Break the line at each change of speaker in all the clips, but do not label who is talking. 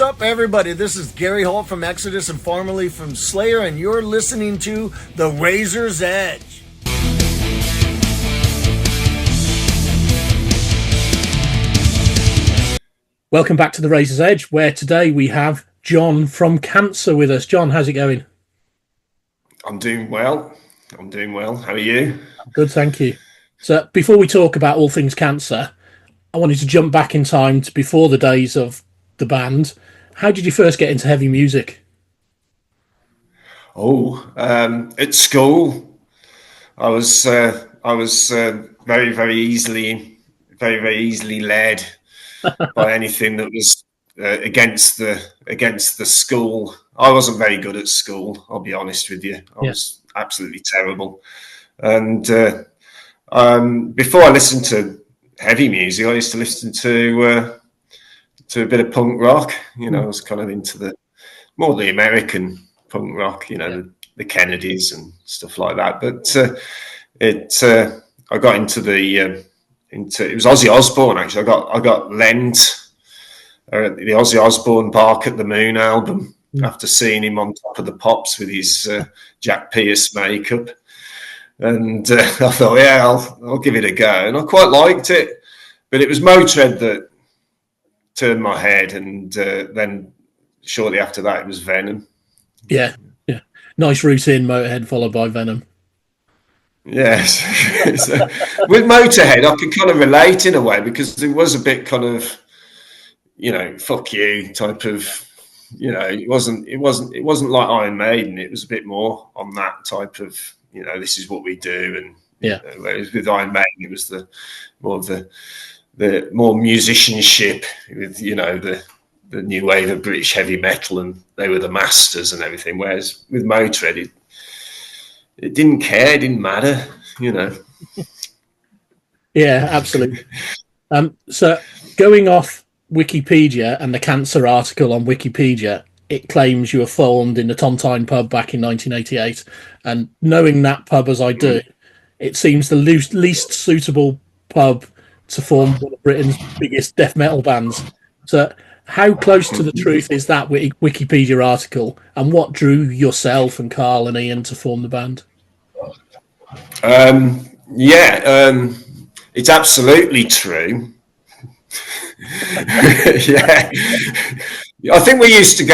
What's up, everybody? This is Gary Holt from Exodus and formerly from Slayer, and you're listening to The Razor's Edge.
Welcome back to The Razor's Edge, where today we have John from Cancer with us. John, how's it going?
I'm doing well. How are you?
Good, thank you. So before we talk about all things Cancer, I wanted to jump back in time to before the days of the band. How did you first get into heavy music?
At school, I was very, very easily led by anything that was against the school. I wasn't very good at school, I'll be honest with you. I was absolutely terrible. And before I listened to heavy music, I used to listen to a bit of punk rock. You know, I was kind of into the American punk rock. You know, the Kennedys and stuff like that. But I got into it was Ozzy Osbourne actually. I got lent the Ozzy Osbourne Bark at the Moon album after seeing him on Top of the Pops with his Jack Pierce makeup. And I thought, I'll give it a go. And I quite liked it. But it was Motörhead that turned my head. And then shortly after that, it was Venom.
Yeah. Nice routine, Motörhead followed by Venom.
Yes. So, with Motörhead, I could kind of relate in a way because it was a bit kind of, fuck you type of, it wasn't like Iron Maiden. It was a bit more on that type of, this is what we do. And whereas with Iron Maiden, it was the more musicianship with, the new wave of British heavy metal, and they were the masters and everything. Whereas with Motörhead, it didn't care, it didn't matter,
Yeah, absolutely. So going off Wikipedia and the Cancer article on Wikipedia, it claims you were formed in the Tontine pub back in 1988. And knowing that pub as I do, it seems the least suitable pub to form one of Britain's biggest death metal bands. So how close to the truth is that Wikipedia article, and what drew yourself and Carl and Ian to form the band?
It's absolutely true. I think we used to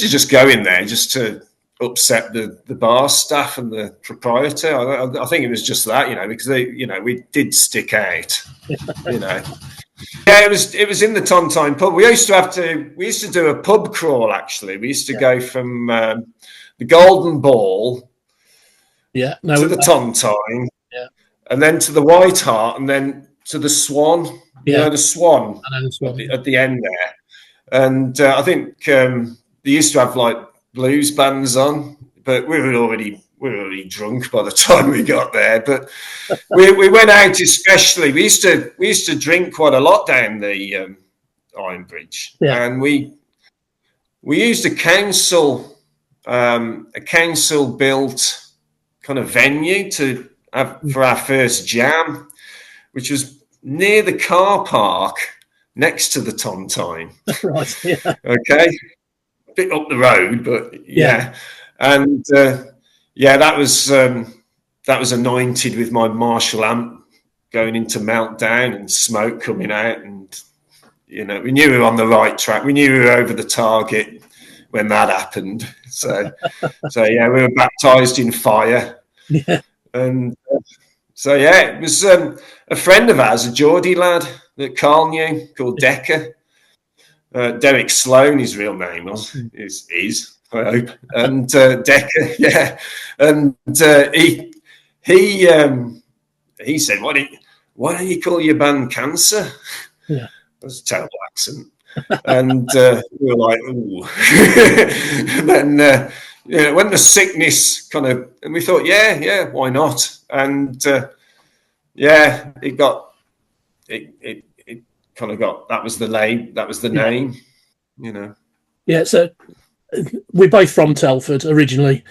just go in there just to upset the bar staff and the proprietor. I think it was just that, because we did stick out, Yeah, it was in the Tontine pub. We used to do a pub crawl actually. We used to go from the Golden Ball to the Tontine, and then to the White Hart, and then to the Swan. The Swan, at the end there. And I think they used to have like blues bands on, but we were already drunk by the time we got there. But we went out especially. We used to drink quite a lot down the Iron Bridge, and we used a council built kind of venue to have for our first jam, which was near the car park next to the Tontine.
Right. Yeah.
Okay. A bit up the road, but and that was anointed with my Marshall amp going into meltdown and smoke coming out, and we knew we were on the right track. We knew we were over the target when that happened. So we were baptized in fire.
Yeah.
And it was a friend of ours, a Geordie lad that Carl knew, called Decker. Derek Sloan, his real name was, is I hope. And Decker, and he said, "Why don't you call your band Cancer?"
Yeah,
that's a terrible accent. And we were like, "Ooh." And then when the sickness kind of, and we thought, why not? And it kind of got, that was the name,
Yeah, so we're both from Telford originally.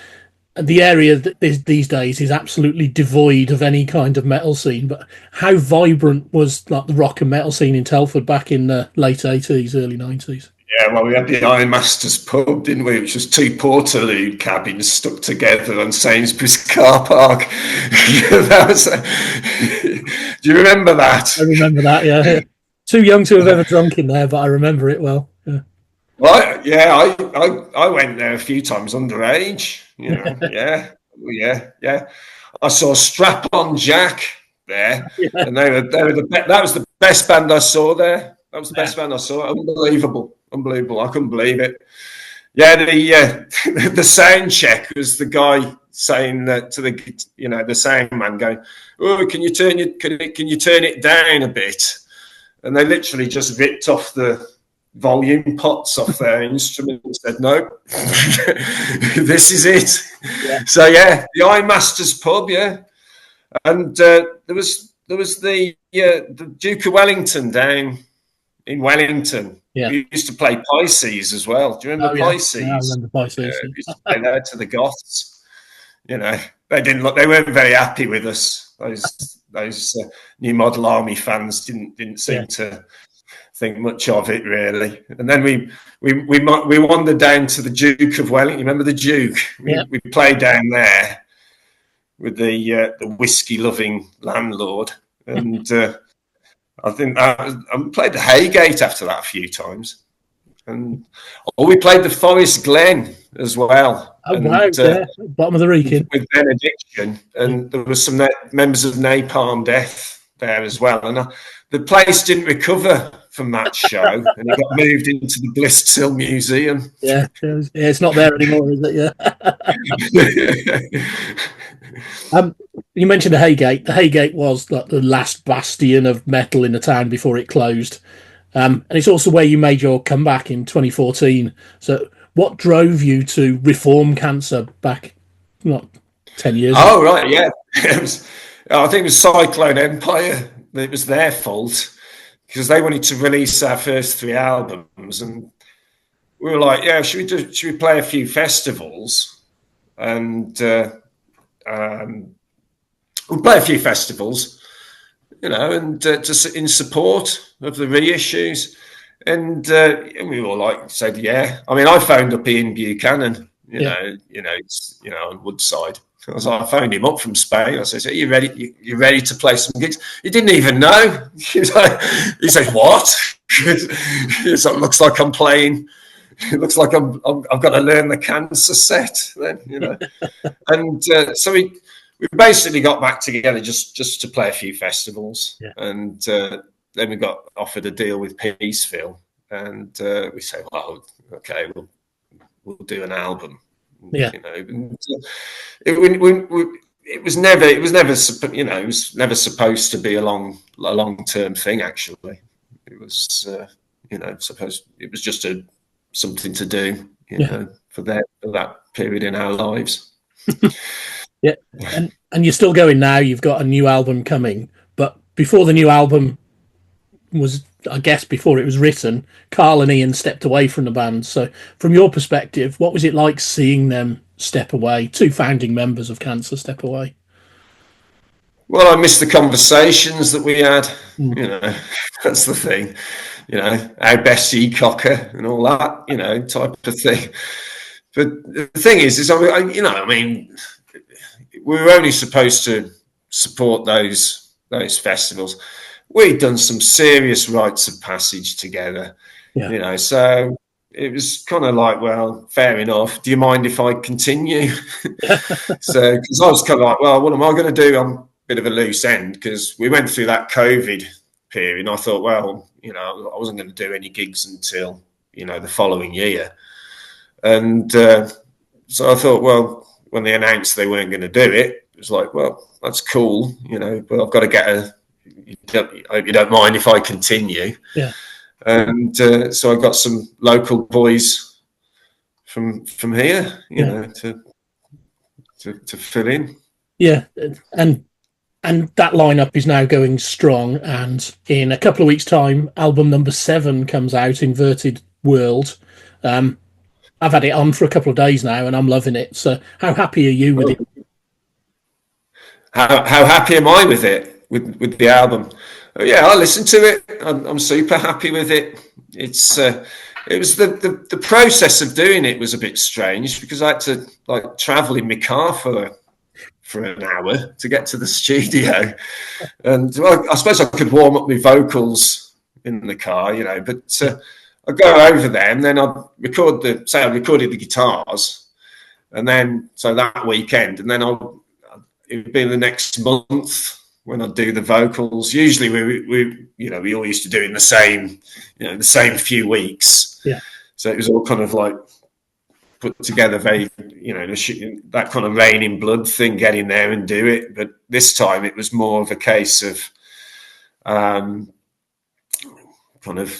The area that these days is absolutely devoid of any kind of metal scene. But how vibrant was like the rock and metal scene in Telford back in the late 80s, early 90s?
Yeah, well, we had the Ironmasters pub, didn't we? Which was two Portaloo cabins stuck together on Sainsbury's car park. That was, do you remember that?
I remember that. Yeah, too young to have ever drunk in there, but I remember it well. Yeah.
Well, yeah, I went there a few times underage. You know, yeah. I saw Strap On Jack there, and that was the best band I saw there. That was the best band I saw. Unbelievable. I couldn't believe it. Yeah, the sound check was the guy saying that to the sound man going, "Oh, can you turn it down a bit?" And they literally just ripped off the volume pots off their instrument and said, "No, this is it." Yeah. So yeah, the Ironmasters pub, yeah, and there was the Duke of Wellington down in Wellington.
Yeah.
We used to play Pisces as well. Do you remember Pisces?
Yeah, I remember Pisces.
We used to play there to the Goths. You know, they weren't very happy with us. Those New Model Army fans didn't seem to think much of it really. And then we wandered down to the Duke of Wellington. You remember the Duke? We played down there with the whiskey loving landlord, and I think I played the Haygate after that a few times, and we played the Forest Glen as well.
Oh, wow! Bottom of the Wrekin
with Benediction, and there was some members of Napalm Death there as well, and the place didn't recover from that show, and it got moved into the Blisthill Museum.
Yeah, it's not there anymore, is it? Yeah. You mentioned the Haygate. The Haygate was like the last bastion of metal in the town before it closed, and it's also where you made your comeback in 2014. So, what drove you to reform Cancer back, not 10 years ago?
Oh, right, yeah. I think it was Cyclone Empire. It was their fault because they wanted to release our first 3 albums, and we were like, "Yeah, should we play a few festivals?" And we'll play a few festivals, you know, and in support of the reissues. And we all said, yeah. I mean, I phoned up Ian Buchanan, you know, on Woodside. I phoned him up from Spain. I said, "Are you ready? You ready to play some gigs?" He didn't even know. He said, "What?" It looks like I'm playing. It looks like I've got to learn the Cancer set. Then, you know, and so we basically got back together just to play a few festivals, and then we got offered a deal with Peaceville, and we said, "Well, okay, we'll do an album."
Yeah,
you know, and, it was never supposed to be a long-term thing. Actually, it was it was just something to do, you know, for that period in our lives.
Yeah, and you're still going now. You've got a new album coming, but before the new album was, I guess, before it was written, Carl and Ian stepped away from the band. So, from your perspective, what was it like seeing them step away? 2 founding members of Cancer step away.
Well, I miss the conversations that we had. You know, that's the thing. You know, our Bessie Cocker and all that. You know, type of thing. But the thing is I mean, we were only supposed to support those festivals. We'd done some serious rites of passage together, you know, so it was kind of like, well, fair enough. Do you mind if I continue? So, because I was kind of like, well, what am I going to do? I'm a bit of a loose end because we went through that COVID period, and I thought, well, you know, I wasn't going to do any gigs until, you know, the following year. And so I thought, well, when they announced they weren't going to do it, it was like, well, that's cool, you know, but I've got to get I hope you don't mind if I continue.
Yeah.
And so I got some local boys from here, you know, to fill in.
Yeah, and that lineup is now going strong. And in a couple of weeks' time, album number 7 comes out, Inverted World. I've had it on for a couple of days now, and I'm loving it. So, how happy are you with it?
How happy am I with it? With the album? Yeah, I listened to it. I'm super happy with it. It's it was the process of doing it was a bit strange because I had to like travel in my car for an hour to get to the studio, and well, I suppose I could warm up my vocals in the car, you know. But I go over there and then I recorded the guitars, and then so that weekend, and then it would be the next month when I do the vocals. Usually we all used to do it in the same few weeks.
Yeah.
So it was all kind of like put together very, you know, that kind of rain in blood thing, get in there and do it. But this time it was more of a case of kind of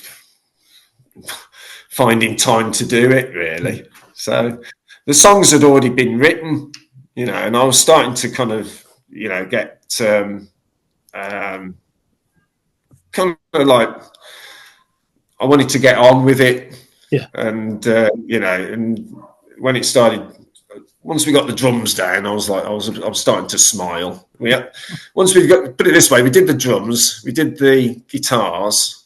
finding time to do it, really. So the songs had already been written, you know, and I was starting to kind of, you know, get kind of like I wanted to get on with it.
Yeah.
And you know, and when it started, once we got the drums down, I was starting to smile. Once we put it this way, we did the drums, we did the guitars,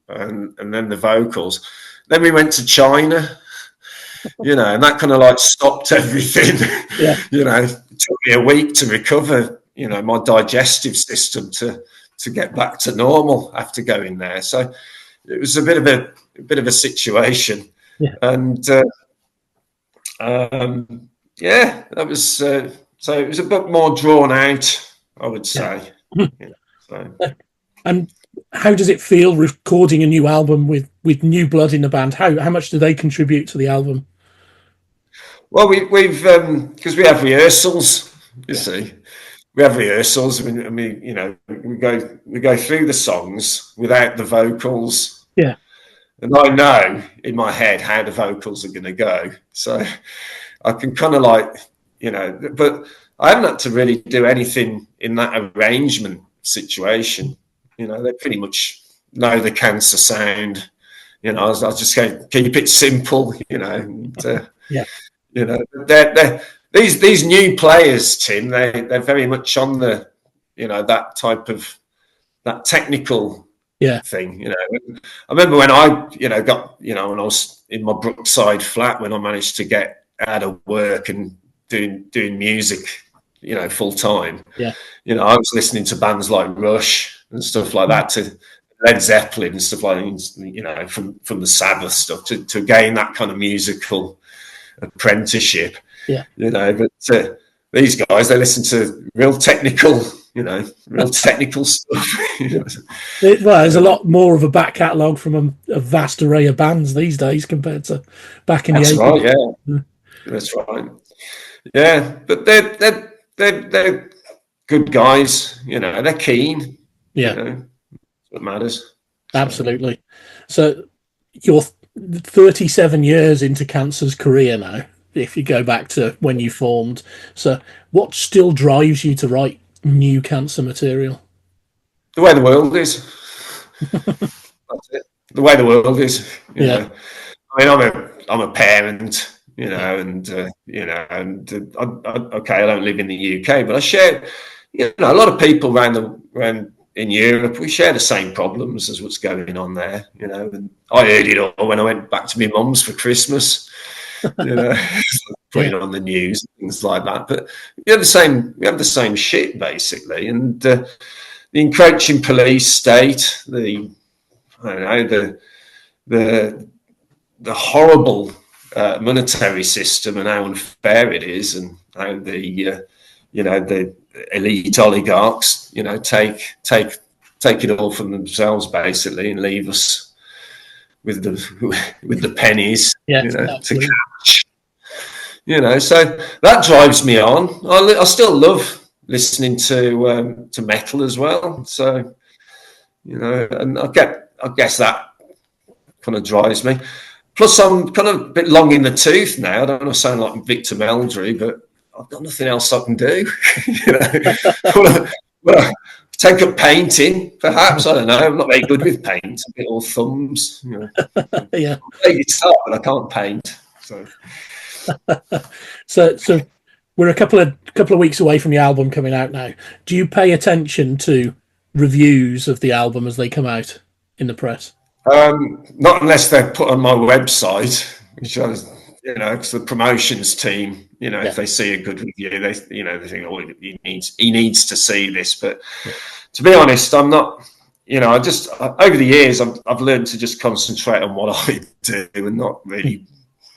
and then the vocals. Then we went to China, you know, and that kind of like stopped everything.
Yeah.
You know, it took me a week to recover, you know, my digestive system to get back to normal after going there. So it was a bit of a situation.
Yeah.
And yeah, that was so it was a bit more drawn out, I would say.
Yeah.
So.
And how does it feel recording a new album with new blood in the band? How much do they contribute to the album?
Well, we've because we have rehearsals. You see, we have rehearsals. I mean, you know, we go through the songs without the vocals.
Yeah.
And I know in my head how the vocals are going to go, so I can kind of like, you know, but I haven't had to really do anything in that arrangement situation. You know, they pretty much know the Cancer sound. You know, I was just going to keep it simple. You know, and,
yeah.
You know, these new players, Tim, they're very much on the, you know, that type of that technical thing. You know, I remember when I, you know, when I was in my Brookside flat when I managed to get out of work and doing music, you know, full time.
Yeah.
You know, I was listening to bands like Rush and stuff like that, to Led Zeppelin and stuff like that, you know, from the Sabbath stuff to gain that kind of musical apprenticeship.
Yeah.
You know, but these guys, they listen to real technical stuff. You know.
Well, there's a lot more of a back catalogue from a vast array of bands these days compared to back in the 80s.
Right, yeah. That's right. Yeah, but they're good guys. You know, they're keen.
Yeah,
you know, that's what matters.
Absolutely. So you're 37 years into Cancer's career now, if you go back to when you formed. So what still drives you to write new Cancer material?
The way the world is. That's it. The way the world is. You know. I mean, I'm a parent, you know, and you know, and okay, I don't live in the UK, but I share, you know, a lot of people around in Europe. We share the same problems as what's going on there, you know. And I heard it all when I went back to my mum's for Christmas, you know, putting on the news and things like that. But we have the same shit basically, and the encroaching police state, the horrible monetary system and how unfair it is, and how the elite oligarchs, you know, take it all from themselves basically and leave us with the pennies, you know, to catch. You know, so that drives me on. I still love listening to metal as well. So, you know, and I guess that kind of drives me. Plus, I'm kind of a bit long in the tooth now. I don't want to sound like Victor Meldrew, but I've got nothing else I can do. You know, well, take up painting, perhaps. I don't know. I'm not very good with paint. A bit all thumbs. You know.
Yeah.
I play guitar, but I can't paint.
So we're a couple of weeks away from the album coming out now. Do you pay attention to reviews of the album as they come out in the press?
Not unless they're put on my website, which I was, because the promotions team, if they see a good review, they think, oh, he needs to see this. But to be honest, I'm not. Over the years, I've learned to just concentrate on what I do and not really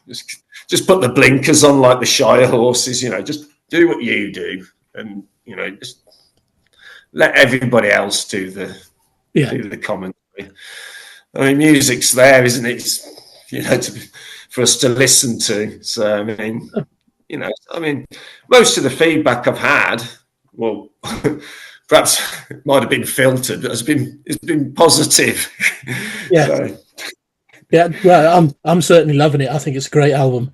just put the blinkers on like the Shire horses. Just do what you do, and just let everybody else do the commentary. I mean, music's there, isn't it? For us to listen to. So I mean, most of the feedback I've had, well, perhaps it might have been filtered, but it's been positive.
Yeah. So. Yeah, well, I'm certainly loving it. I think it's a great album.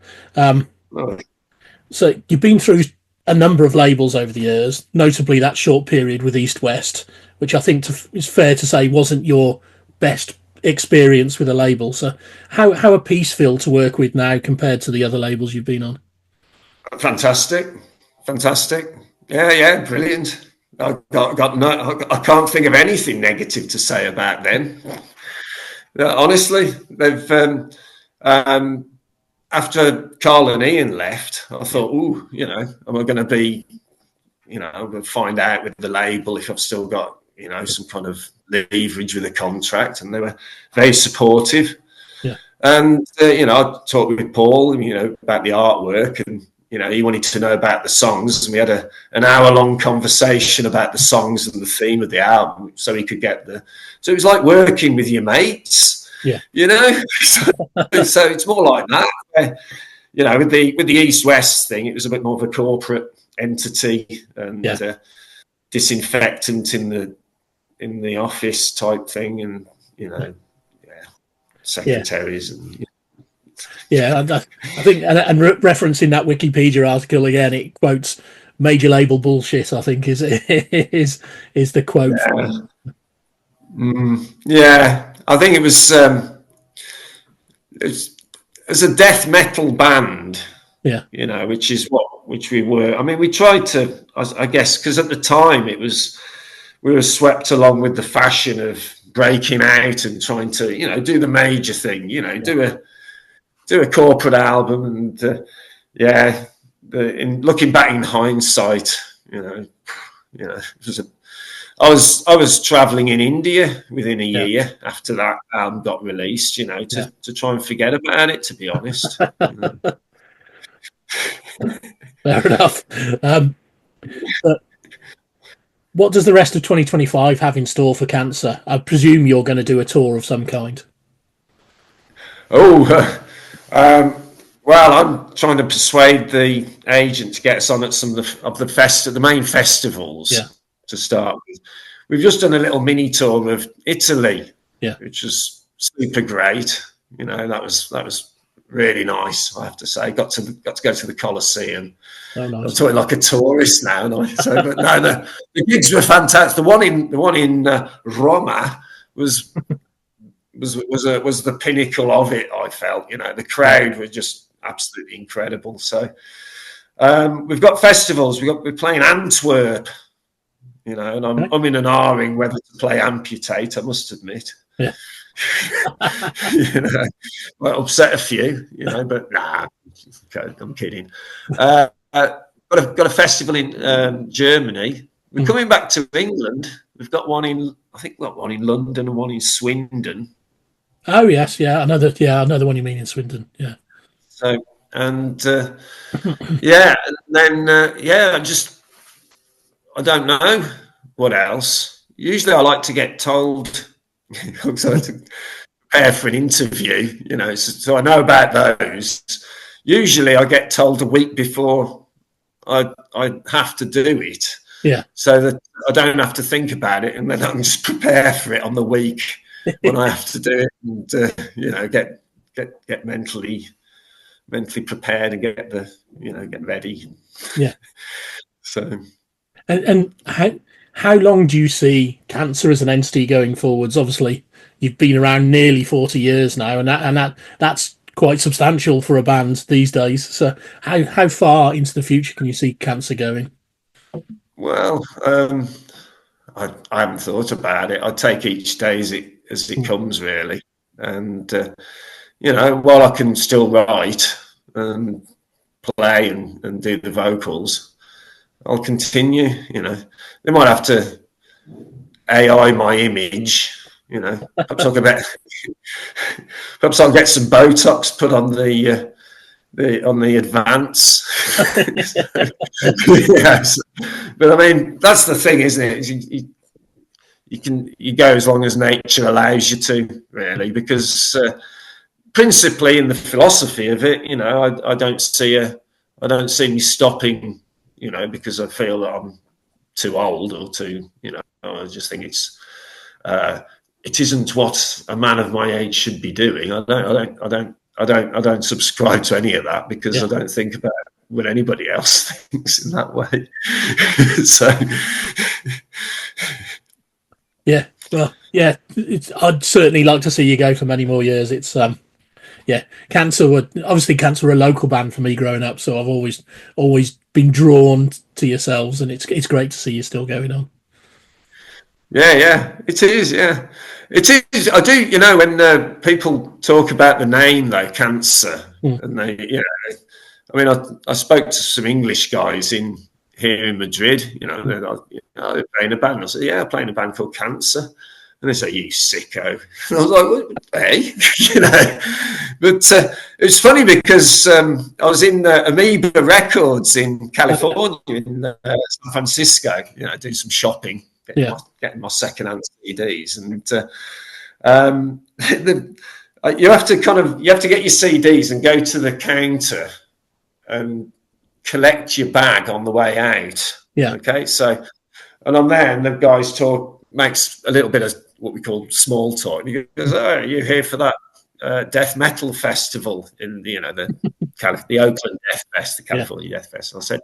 So you've been through a number of labels over the years, notably that short period with East West, which I think is fair to say wasn't your best experience with a label. So how are Peaceville to work with now compared to the other labels you've been on?
Fantastic. Yeah, brilliant. I can't think of anything negative to say about them. Honestly, they've after Carl and Ian left, I thought, am I going to be, I'm going to find out with the label if I've still got, some kind of leverage with the contract, and they were very supportive.
Yeah.
And I talked with Paul, about the artwork, and he wanted to know about the songs, and we had an hour-long conversation about the songs and the theme of the album, so he could get So it was like working with your mates.
Yeah.
So it's more like that. With the East-West thing, it was a bit more of a corporate entity and disinfectant in the office type thing, and secretaries and.
I think, and referencing that Wikipedia article again, it quotes "major label bullshit." I think is the quote.
Yeah. I think it was as a death metal band.
Yeah,
which we were. I mean, we tried to, I guess, because at the time we were swept along with the fashion of breaking out and trying to, do the major thing, do a corporate album, and in looking back in hindsight, it was I was traveling in India within a year after that album got released, to try and forget about it, to be honest.
Fair enough. But what does the rest of 2025 have in store for Cancer? I presume you're going to do a tour of some kind.
Well, I'm trying to persuade the agent to get us on at some of the main festivals to start with. We've just done a little mini tour of Italy, which was super great. That was really nice, I have to say. Got to go to the Colosseum.
Oh, nice.
I'm talking like a tourist now, but no, the gigs were fantastic. The one in Roma was the pinnacle of it. I felt, the crowd were just absolutely incredible. So we've got festivals. We're playing Antwerp, and I'm in an R-ing whether to play Amputate. I must admit.
Yeah.
Might upset a few, but nah, I'm kidding. Got a festival in Germany. We're coming back to England. We've got one in London and one in Swindon.
Oh yes, I know the one you mean in Swindon. Yeah.
So and I don't know what else. Usually, I like to get told. To prepare for an interview, so I know about those. Usually, I get told a week before I have to do it.
Yeah.
So that I don't have to think about it, and then I can just prepare for it on the week when I have to do it, and get mentally prepared and get ready.
Yeah.
So.
And how long do you see Cancer as an entity going forwards? Obviously, you've been around nearly 40 years now, and that's quite substantial for a band these days. So how far into the future can you see Cancer going?
Well, I haven't thought about it. I take each day as it comes, really. And while I can still write and play and do the vocals, I'll continue. They might have to AI my image. Perhaps I'll get some Botox put on the advance. Yes. But I mean, that's the thing, isn't it? You go as long as nature allows you to, really, because principally in the philosophy of it, I don't see me stopping, because I feel that I'm too old or too, I just think it isn't what a man of my age should be doing. I don't subscribe to any of that, because I don't think about what anybody else thinks in that way. So,
yeah, well, yeah, I'd certainly like to see you go for many more years. It's Cancer were a local band for me growing up, so I've always been drawn to yourselves, and it's great to see you still going on.
Yeah, it is. Yeah, it is. I do. When people talk about the name, though, Cancer, and they, I mean, I spoke to some English guys here in Madrid. They're playing a band. I said, "Yeah, I'm playing a band called Cancer," and they say, "You sicko." And I was like, well, "Hey," But it's funny because I was in Amoeba Records in California, in San Francisco. Doing some shopping. Getting my second-hand CDs, and you have to get your CDs and go to the counter and collect your bag on the way out. Yeah. Okay. So, and I'm there, and the guys makes a little bit of what we call small talk. And he goes, "Oh, you're here for that death metal festival in the Oakland Death Fest, the California Death Fest." And I said,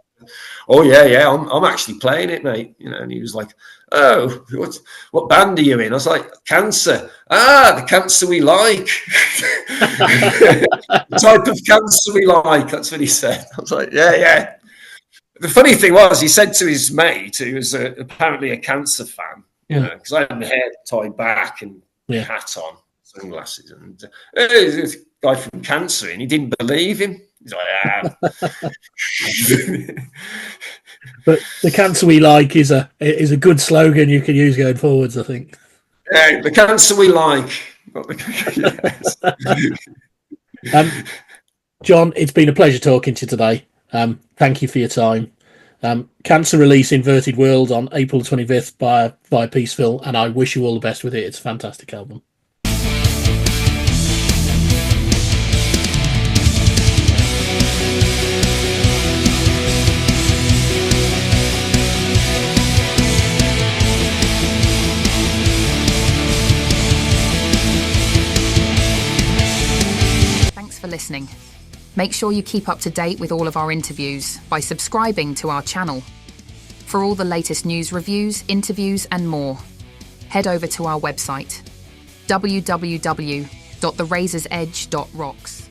"Oh yeah, I'm actually playing it, mate." And he was like, "Oh, what band are you in?" I was like, "Cancer." "Ah, the Cancer we like." The type of cancer we like. That's what he said. I was like, yeah. The funny thing was, he said to his mate, who was apparently a Cancer fan, because I had my hair tied back and hat on, sunglasses, and this guy from Cancer, and he didn't believe him. He's like,
But the Cancer we like is a good slogan you can use going forwards, I think.
Yeah, the Cancer we like.
John, it's been a pleasure talking to you today. Thank you for your time. Cancer release Inverted World on April 25th by Peaceville, and I wish you all the best with it. It's a fantastic album.
Thanks for listening. Make sure you keep up to date with all of our interviews by subscribing to our channel. For all the latest news, reviews, interviews and more, head over to our website www.therazorsedge.rocks.